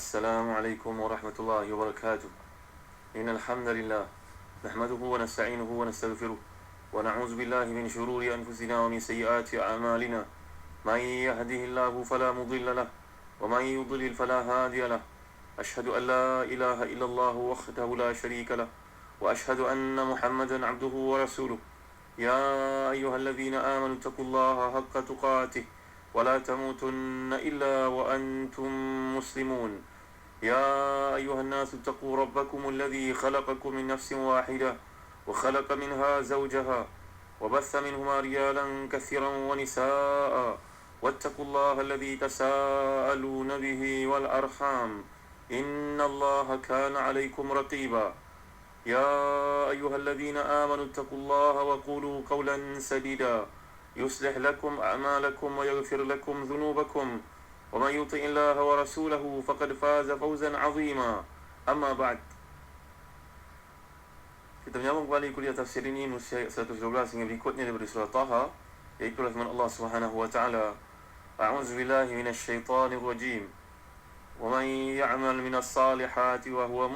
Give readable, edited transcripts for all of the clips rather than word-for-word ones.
السلام عليكم ورحمة الله وبركاته. إن الحمد لله نحمده ونستعينه ونستغفره ونعوذ بالله من شرور أنفسنا ومن سيئات أعمالنا. من يهده الله فلا مضل له ومن يضلل فلا هادي له. أشهد أن لا إله إلا الله وحده لا شريك له وأشهد أن محمدا عبده ورسوله. يا أيها الذين آمنوا اتقوا الله حق تقاته ولا تموتن إلا وأنتم مسلمون. يا أيها الناس اتقوا ربكم الذي خلقكم من نفس واحدة وخلق منها زوجها وبث منهما رجالا كثيرا ونساء واتقوا الله الذي تساءلون به والأرحام إن الله كان عليكم رقيبا. يا أيها الذين آمنوا اتقوا الله وقولوا قولا سديدا يصلح لكم أعمالكم ويغفر لكم ذنوبكم ومن يطع الله ورسوله فقد فاز فوزا عظيما. أما بعد. Kita menyambung kembali kuliah tafsir ini Manusia ayat 112 hingga berikutnya daripada surah Taha, iaitu firman Allah Subhanahu wa taala, A'udzu billahi minasyaitonir rajim. Wa man ya'mal minas salihati wa huwa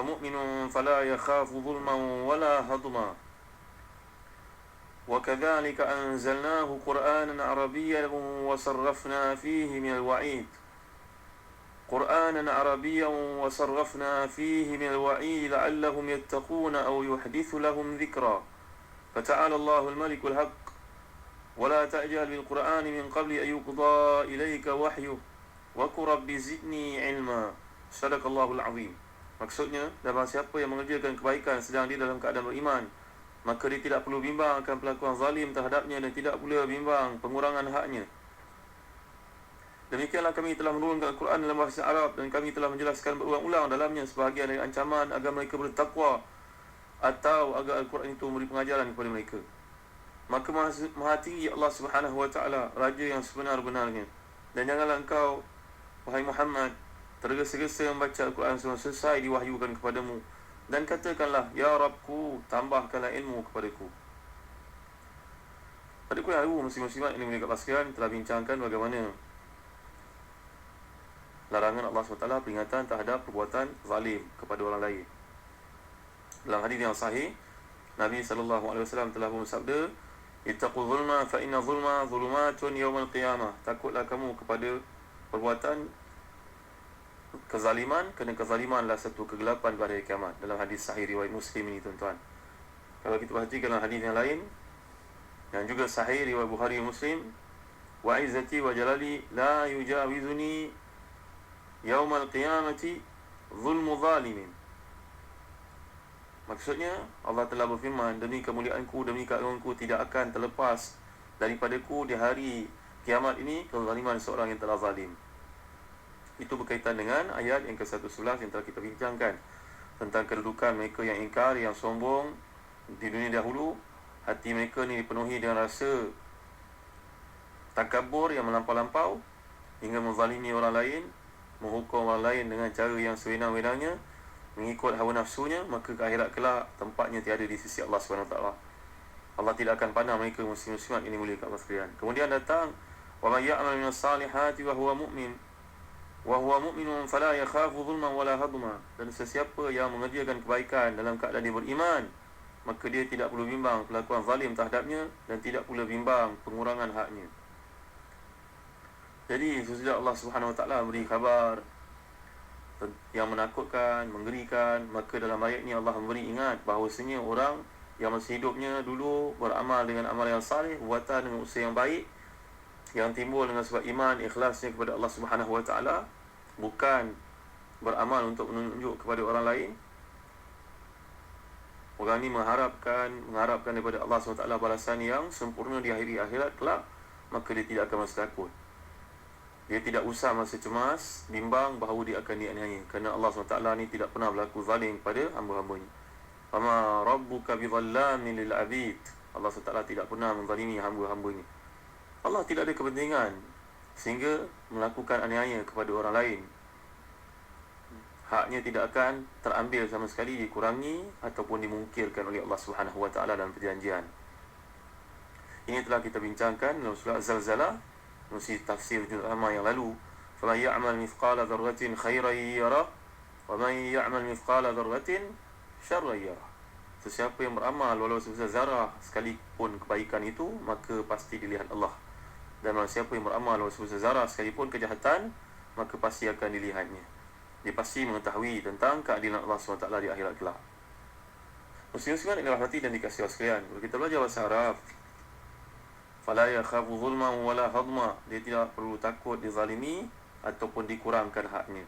mu'minun fala yakhafu dhulman wala hadma. وكذلك أنزلناه قرآنا عربيا وصرفنا فيه من الوعيد لعلهم يتقون أو يحدث لهم ذكرا فتعالى الله الملك الحق ولا تعجل بالقرآن من قبل أن يقضى إليك وحيه وقل رب زدني علما. صدق الله العظيم. Maksudnya, dalam siapa yang mengerjakan kebaikan sedang dia dalam keadaan beriman, maka dia tidak perlu bimbang akan pelakuan zalim terhadapnya dan tidak pula bimbang pengurangan haknya. Demikianlah kami telah menurunkan Al-Quran dalam bahasa Arab dan kami telah menjelaskan berulang-ulang dalamnya sebahagian dari ancaman agar mereka bertakwa atau agar Al-Quran itu memberi pengajaran kepada mereka. Maka maha tinggi Allah Subhanahu wa taala, Raja yang sebenar-benarnya. Dan janganlah engkau, wahai Muhammad, tergesa-gesa membaca Al-Quran sebelum selesai diwahyukan kepadamu. Dan katakanlah, Ya Rabbku, tambahkanlah ilmu kepadaku. Pada kuliah lalu, muslim-muslimat yang dimuliakan Allah sekalian, telah bincangkan bagaimana larangan Allah SWT, peringatan terhadap perbuatan zalim kepada orang lain. Dalam hadis yang sahih, Nabi SAW telah bersabda, Ittaqu zulma fa inna zulma zulumatun yawmal qiyamah. Takutlah kamu kepada perbuatan kezaliman, kerana kezalimanlah satu kegelapan pada hari kiamat. Dalam hadis sahih riwayat Muslim ini, tuan-tuan. Kalau kita perhatikan dalam hadis yang lain dan juga sahih riwayat Bukhari Muslim, wa izzati wa jalali la yujawizuni yaumal qiyamati zulmu zalimin. Maksudnya, Allah telah berfirman, demi kemuliaanku, demi keagunganku, tidak akan terlepas daripadaku di hari kiamat ini kezaliman seorang yang telah zalim. Itu berkaitan dengan ayat yang ke-111 yang telah kita bincangkan tentang kedudukan mereka yang ingkar, yang sombong di dunia dahulu. Hati mereka ni dipenuhi dengan rasa takabur yang melampau-lampau hingga menzalimi orang lain, menghukum orang lain dengan cara yang sewenang-wenangnya, mengikut hawa nafsunya. Maka ke akhirat kelak tempatnya tiada di sisi Allah SWT. Allah tidak akan pandang mereka, muslim-muslimat ini mulia kat Allah sekalian. Kemudian datang, wa may ya'mal minas salihati wa huwa mu'minun fala yakhafu dhulman wala hadma. Dan sesiapa yang mengerjakan kebaikan dalam keadaan dia beriman, maka dia tidak perlu bimbang pelakuan zalim terhadapnya dan tidak pula bimbang pengurangan haknya. Jadi sesudah Allah Subhanahu wa taala memberi khabar yang menakutkan, mengerikan, maka dalam ayat ini Allah memberi ingat bahawasanya orang yang masih hidupnya dulu beramal dengan amal yang saleh, perbuatan dengan usaha yang baik, yang timbul dengan sebab iman, ikhlasnya kepada Allah Subhanahu wa taala, bukan beramal untuk menunjuk kepada orang lain. Orang ini mengharapkan daripada Allah SWT balasan yang sempurna di akhir akhirat kelak, maka dia tidak akan merasa takut. Dia tidak usah merasa cemas, bimbang bahawa dia akan dianiaya, kerana Allah SWT ni tidak pernah berlaku zalim pada hamba-hambanya. Fama rabbuka bidhallamin lil abid. Allah SWT tidak pernah menzalimi hamba-hambanya. Allah tidak ada kepentingan sehingga melakukan aniaya kepada orang lain. Haknya tidak akan terambil sama sekali, dikurangi ataupun dimungkirkan oleh Allah Subhanahu wa taala dalam perjanjian. Ini telah kita bincangkan dalam surah Az-Zalzalah, mesti tafsir juz amma yang lalu. فَمَنْ يَعْمَلْ مِثْقَالَ ذَرَّةٍ خَيْرًا يَرَهُ وَمَنْ يَعْمَلْ مِثْقَالَ ذَرَّةٍ شَرًّا يَرَهُ. Sesiapa yang beramal walau sebesar zarah sekalipun kebaikan itu, maka pasti dilihat Allah. Dan siapa yang beramal walau sebesar zarah sekalipun kejahatan, maka pasti akan dilihatnya. Dia pasti mengetahui tentang keadilan Allah SWT di akhirat kelak. Muslim-muslimat yang dirahmati dan dikasihi Allah sekalian, kalau kita belajar bahasa Arab, fala yakhafu zulman wala hadma, dia tidak perlu takut dizalimi ataupun dikurangkan haknya.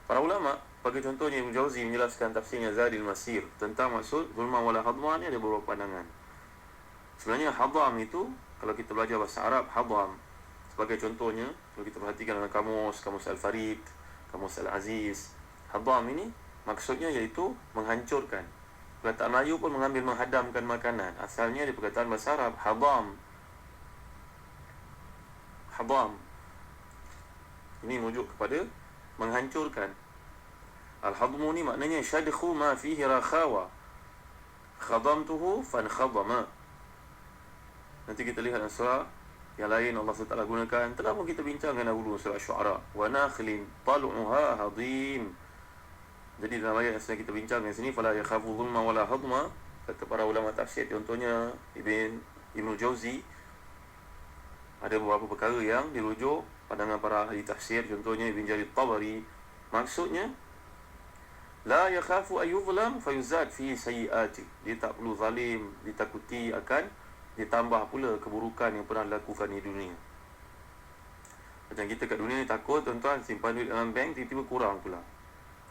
Para ulama bagi contohnya Ibn Jauzi menjelaskan tafsirnya Zadil Masir tentang maksud zulman wala hadma ni ada beberapa pandangan. Sebenarnya hadam itu, kalau kita belajar bahasa Arab, hadam sebagai contohnya, kalau kita perhatikan dalam kamus Al-Farid, kamus Al-Aziz, hadam ini maksudnya iaitu menghancurkan. Perkataan Melayu pun mengambil menghadamkan makanan. Asalnya di perkataan bahasa Arab, hadam. Hadam ini merujuk kepada menghancurkan. Al-hadmu ni maknanya syadkhu ma fihi rakhawa, khadamtuhu fankhadama. Nanti kita lihat dalam surah yang lain Allah SWT gunakan, telah pun kita bincangkan dahulu surah Syu'ara, wa nakhlin tal'uha hadim. Jadi dalam ayat yang sedang kita bincangkan di sini, fala yakhafu zulma wala hadma, kata para ulama tafsir, contohnya Ibn Jauzi, ada beberapa perkara yang dirujuk pandangan para ahli tafsir, contohnya Ibn Jarir Tabari, maksudnya la yakhafu ayyuzlam fayuzad fi sayyiati, dia tak perlu zalim, ditakuti akan ditambah pula keburukan yang pernah dilakukan di dunia. Macam kita kat dunia ni takut tuan-tuan, simpan duit dalam bank tiba-tiba kurang pula.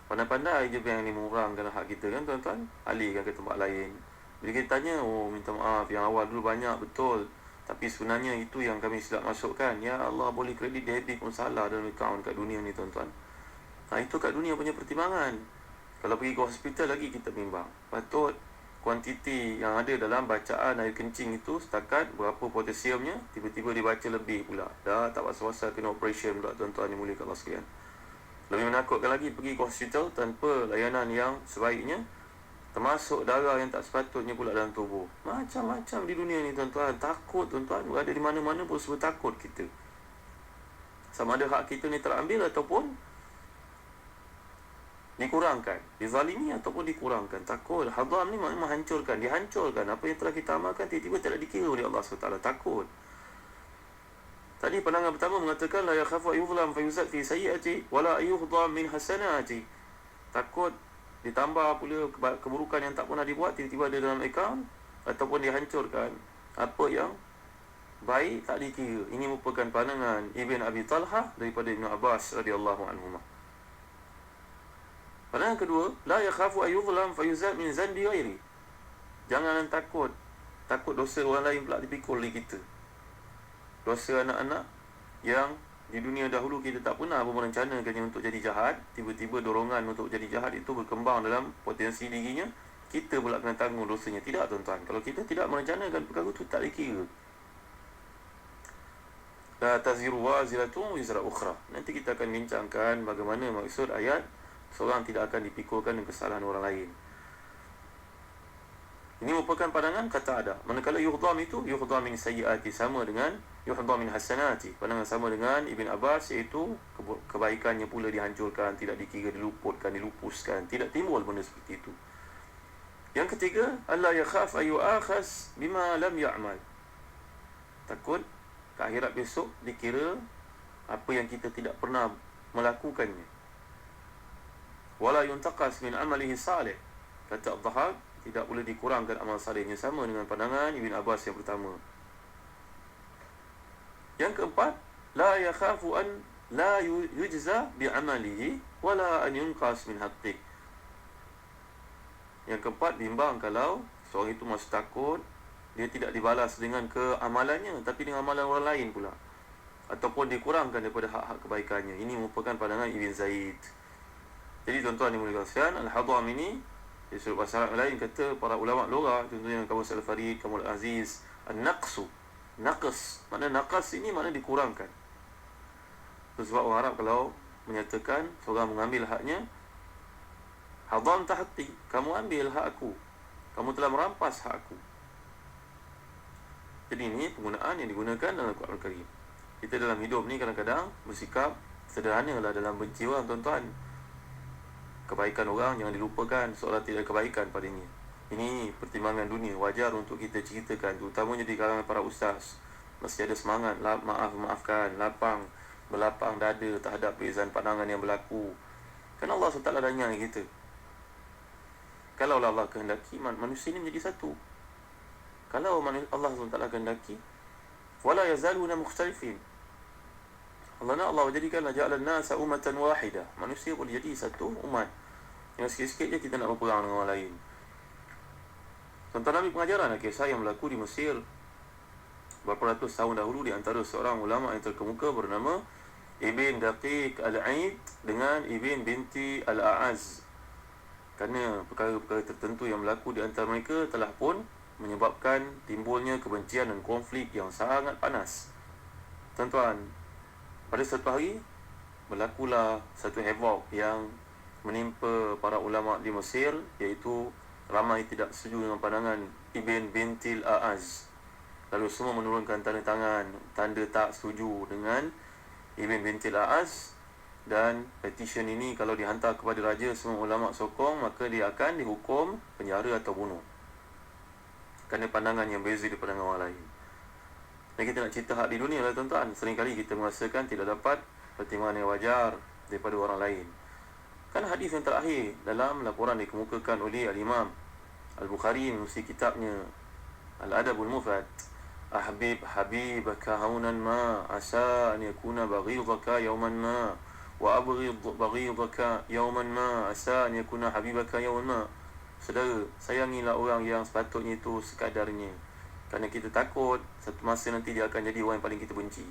Pandai-pandai je bank ni mengurangkan hak kita kan tuan-tuan, alihkan ke tempat lain. Bila kita tanya, oh minta maaf, yang awal dulu banyak betul, tapi sebenarnya itu yang kami silap masukkan. Ya Allah, boleh kredit debit pun salah dalam akaun kat dunia ni tuan-tuan. Itu kat dunia punya pertimbangan. Kalau pergi ke hospital lagi kita bimbang, patut kuantiti yang ada dalam bacaan air kencing itu setakat berapa potasiumnya, tiba-tiba dibaca lebih pula. Dah tak pasal-pasal kena operation pula tuan-tuan yang mulia Allah sekalian. Lebih menakutkan lagi pergi ke hospital tanpa layanan yang sebaiknya, termasuk darah yang tak sepatutnya pula dalam tubuh. Macam-macam di dunia ni tuan-tuan. Takut tuan-tuan, berada di mana-mana pun semua takut kita. Sama ada hak kita ni terambil ataupun dikurangkan, dizalimi ataupun dikurangkan. Takut. Hadam ni maknanya menghancurkan, dihancurkan. Apa yang telah kita amalkan tiba-tiba tidak dikira oleh Allah SWT. Takut. Tadi pandangan pertama mengatakan la yakhafu ayyuzlam fayuzad fi sayyiati wala ayyuhdam min hasanati. Takut ditambah pula keburukan yang tak pernah dibuat tiba-tiba ada dalam akaun, ataupun dihancurkan apa yang baik tak dikira. Ini merupakan pandangan Ibn Abi Talha daripada Ibn Abbas radhiyallahu anhuma. Pandangan kedua, la yakhafu ayyuzlam fayuzad min zandi ghairi. Jangan takut dosa orang lain pula dipikul oleh kita. Dosa anak-anak yang di dunia dahulu kita tak pernah merencanakannya untuk jadi jahat, tiba-tiba dorongan untuk jadi jahat itu berkembang dalam potensi dirinya, kita pula kena tanggung dosanya. Tidak tuan-tuan, kalau kita tidak merencanakan perkara itu tak dikira. La taziru waziratun wizra ukhra. Nanti kita akan bincangkan bagaimana maksud ayat seorang tidak akan dipikulkan dengan kesalahan orang lain. Ini merupakan pandangan kata ada. Manakala yuhdam itu, yuhdam min sayyiati, sama dengan yuhdam min hasanati. Pandangan sama dengan Ibn Abbas, iaitu kebaikannya pula dihancurkan, tidak dikira, diluputkan, dilupuskan. Tidak timbul benda seperti itu. Yang ketiga, Allah yakhaf ayu akhas bima lam ya'mal. Takut ke akhirat besok dikira apa yang kita tidak pernah melakukannya. Wala yuntaqas min amalihi salih. Kata Al-Dhahab, tidak boleh dikurangkan amal salihnya, sama dengan pandangan Ibn Abbas yang pertama. Yang keempat, la yakhafu an la yujza bi'amalihi wala an yunqas min haqqi. Yang keempat, bimbang kalau seorang itu masih takut dia tidak dibalas dengan keamalannya, tapi dengan amalan orang lain pula, ataupun dikurangkan daripada hak-hak kebaikannya. Ini merupakan pandangan Ibn Zaid. Jadi tuan-tuan yang mulia sekalian, Al-Hadam ini di surah bahasa Arab lain kata para ulama lugah, contohnya kamus Al-Farid, kamus Al-Aziz, An-Naqsu, naqas. Makna naqas ini makna dikurangkan. Itu sebab orang Arab kalau menyatakan seorang mengambil haknya, hadam tahti, kamu ambil hak aku, kamu telah merampas hak aku. Jadi ini penggunaan yang digunakan dalam Al-Quran Al-Karim. Kita dalam hidup ni kadang-kadang bersikap sederhanalah dalam benci orang, tuan-tuan. Kebaikan orang jangan dilupakan, seolah tidak ada kebaikan padanya. Ini pertimbangan dunia, wajar untuk kita ceritakan, terutamanya di kalangan para ustaz. Mesti ada semangat, maafkan, berlapang dada terhadap perbezaan pandangan yang berlaku. Kan Allah SWT danya kita. Kalau Allah kehendaki, manusia ini menjadi satu. Kalau Allah SWT kehendaki, wala yazaluna mukhtalifin. Allah jadikanlah ja'alan nasa ummatan wahidah. Manusia boleh jadi satu umat. Yang sikit-sikit je kita nak berperang dengan orang lain. Tuan-tuan, ambil pengajaran kisah yang berlaku di Mesir beberapa ratus tahun dahulu di antara seorang ulama yang terkemuka bernama Ibn Daqiq Al-Aid dengan Ibn binti Al-A'az. Kerana perkara-perkara tertentu yang berlaku di antara mereka telah pun menyebabkan timbulnya kebencian dan konflik yang sangat panas. Tuan-tuan, pada satu hari berlakulah satu havoc yang menimpa para ulama di Mesir, iaitu ramai tidak setuju dengan pandangan Ibn binti Al-A'az. Lalu semua menurunkan tanda tangan, tanda tak setuju dengan Ibn binti Al-A'az, dan petition ini kalau dihantar kepada raja, semua ulama sokong, maka dia akan dihukum penjara atau bunuh kerana pandangan yang beza daripada orang lain. Dan kita nak cerita hak di dunia lah, tuan-tuan. Seringkali kita merasakan tidak dapat pertimbangan yang wajar daripada orang lain. Kan hadis yang terakhir dalam laporan dikemukakan oleh Al-Imam Al-Bukhari menulis kitabnya Al-Adabul Mufrad, ahbib habibaka haunan ma asa an yakuna baghidaka yawman ma wa abghid baghidaka yawman ma asa an yakuna habibaka yawman ma. Saudara, sayangilah orang yang sepatutnya itu sekadarnya, kerana kita takut satu masa nanti dia akan jadi orang yang paling kita benci.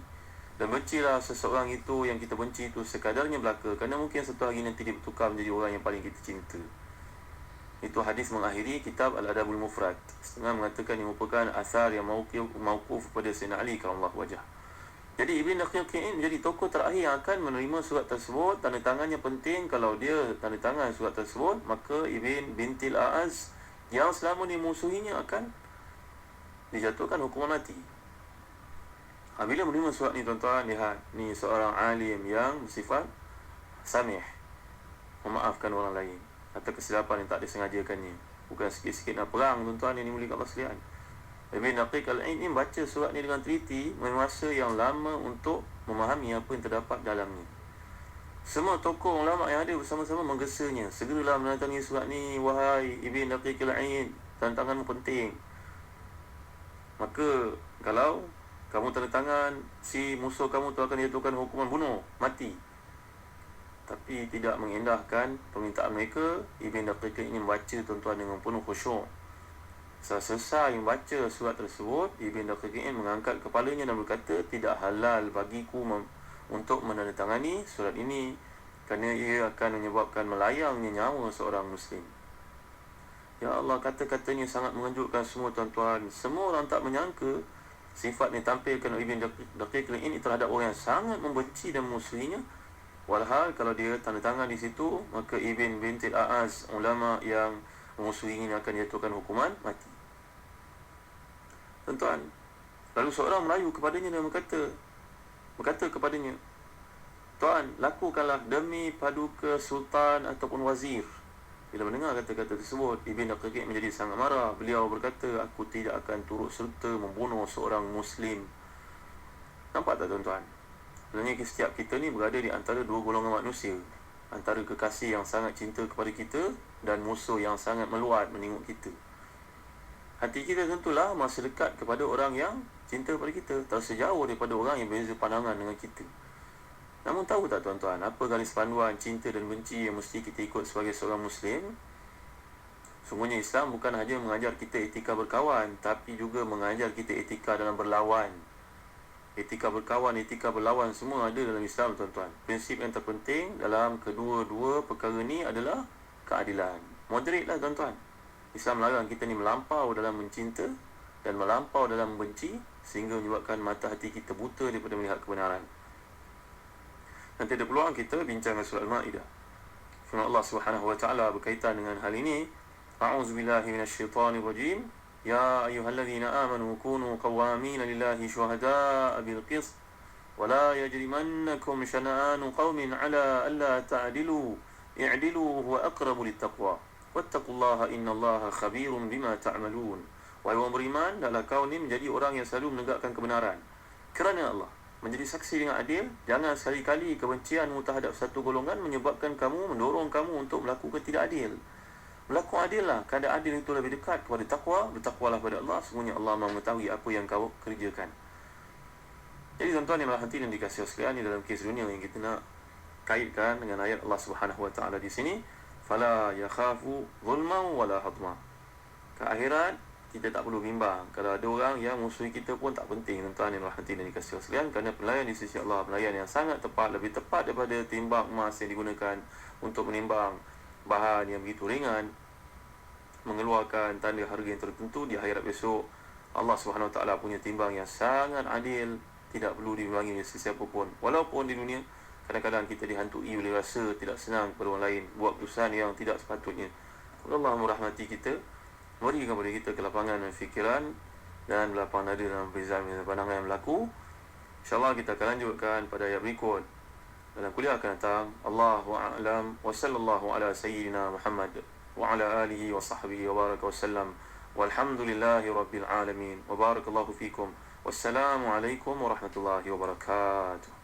Dan bencilah seseorang itu yang kita benci itu sekadarnya belaka, kerana mungkin satu hari nanti dia bertukar menjadi orang yang paling kita cinta. Itu hadis mengakhiri kitab Al-Adabul Mufrad. Setengah mengatakan ini merupakan asar yang mauquf pada Sayyidina Ali karamallahu wajhah. Jadi Ibn Daqiq ini menjadi tokoh terakhir yang akan menerima surat tersebut. Tanda tangannya penting. Kalau dia tanda tangan surat tersebut, maka Ibn binti Al-A'az yang selama ni musuhinya akan dijatuhkan hukuman mati. Bila menerima surat ni, tuan-tuan, lihat, ni seorang alim yang bersifat samih, memaafkan orang lain atas kesilapan yang tak disengajakannya. Bukan sikit-sikit nak perang, tuan-tuan, yang dimulakan Allah sekalian. Ibn Daqiq Al-Aid ni baca surat ni dengan teliti, masa yang lama untuk memahami apa yang terdapat dalamnya. Semua tokoh ulama yang ada bersama-sama menggesanya. Segeralah menandatangani surat ni, wahai Ibn Daqiq Al-Aid, tantanganmu penting. Maka kalau kamu tanda tangan, si musuh kamu tu akan dijatuhkan hukuman bunuh, mati. Tapi tidak mengendahkan permintaan mereka, Ibn Daqiq ini membaca, tuan-tuan, dengan penuh khusyuk. Selesai membaca surat tersebut, Ibn Daqiq ini mengangkat kepalanya dan berkata, tidak halal bagiku untuk menandatangani surat ini, kerana ia akan menyebabkan melayangnya nyawa seorang Muslim. Ya Allah, kata-katanya sangat mengejutkan semua, tuan-tuan. Semua orang tak menyangka sifat yang tampilkan Ibn Daqiq ini terhadap orang yang sangat membenci dan musuhinya. Walhal kalau dia tanda tangan di situ, maka Ibn binti Al-A'az, ulama yang memusuhinya, akan dijatuhkan hukuman mati. Tuan-tuan, lalu seorang merayu kepadanya dan berkata kepadanya, tuan, lakukanlah demi paduka sultan ataupun wazir. Bila mendengar kata-kata tersebut, Ibn Daqiq menjadi sangat marah. Beliau berkata, aku tidak akan turut serta membunuh seorang Muslim. Nampak tak, tuan-tuan? Sebenarnya setiap kita ni berada di antara dua golongan manusia. Antara kekasih yang sangat cinta kepada kita dan musuh yang sangat meluat menengok kita. Hati kita tentulah masa dekat kepada orang yang cinta kepada kita, tak sejauh daripada orang yang berbeza pandangan dengan kita. Namun tahu tak, tuan-tuan, apa garis panduan cinta dan benci yang mesti kita ikut sebagai seorang Muslim? Sungguhnya Islam bukan hanya mengajar kita etika berkawan, tapi juga mengajar kita etika dalam berlawan. Etika berkawan, etika berlawan, semua ada dalam Islam, tuan-tuan. Prinsip yang terpenting dalam kedua-dua perkara ni adalah keadilan. Moderate lah, tuan-tuan. Islam melarang kita ni melampau dalam mencinta dan melampau dalam membenci, sehingga menyebabkan mata hati kita buta daripada melihat kebenaran. Nanti ada peluang kita bincang surah Al-Ma'idah. Firman Allah Subhanahu wa taala berkaitan dengan hal ini, a'udzubillahi minasyaitonir rajim. Ya ayyuhalladzina amanu kunu qawwamina lillahi syuhada'a bil qist ولا يجرمنكم شنآن قوم على ألا تعدلوا اعدلوا هو أقرب للتقوى واتقوا الله إن الله خبير بما تعملون. Wahai orang beriman, hendaklah kau ni menjadi orang yang selalu menegakkan kebenaran kerana Allah, menjadi saksi dengan adil. Jangan sekali-kali kebencianmu terhadap satu golongan menyebabkan kamu, mendorong kamu untuk melakukan tidak adil. Berlaku adil lah. Keadaan adil itu lebih dekat kepada takwa. Bertakwalah pada Allah, sesungguhnya Allah Maha mengetahui apa yang kau kerjakan. Jadi tuan-tuan yang hati dan dikasihi sekalian, dalam kes dunia yang kita nak kaitkan dengan ayat Allah Subhanahu Wa Taala di sini, fala yakhafu zulman wala hadma. Ke akhirat kita tak perlu bimbang. Kalau ada orang yang musuhi kita pun tak penting, tuan-tuan yang hati dan dikasihi sekalian, kerana pelayan di sisi Allah, pelayan yang sangat tepat, lebih tepat daripada timbang emas yang digunakan untuk menimbang bahan yang begitu ringan, mengeluarkan tanda harga yang tertentu. Di akhirat besok Allah Subhanahu Wa Taala punya timbang yang sangat adil, tidak perlu dibimbangi oleh sesiapa pun. Walaupun di dunia kadang-kadang kita dihantui oleh rasa tidak senang kepada orang lain, buat keputusan yang tidak sepatutnya. Allah merahmati kita, berikan kepada kita kelapangan dan fikiran dan lapang dada dalam perbezaan pandangan yang berlaku. InsyaAllah kita akan lanjutkan pada ayat berikut dalam kuliah akan datang. Allahu a'lam wa sallallahu ala sayyidina Muhammad wa ala alihi wa sahbihi wa baraka wa sallam walhamdulillahi rabbil alamin wa barakallahu fikum. Wassalamu alaikum warahmatullahi wabarakatuh.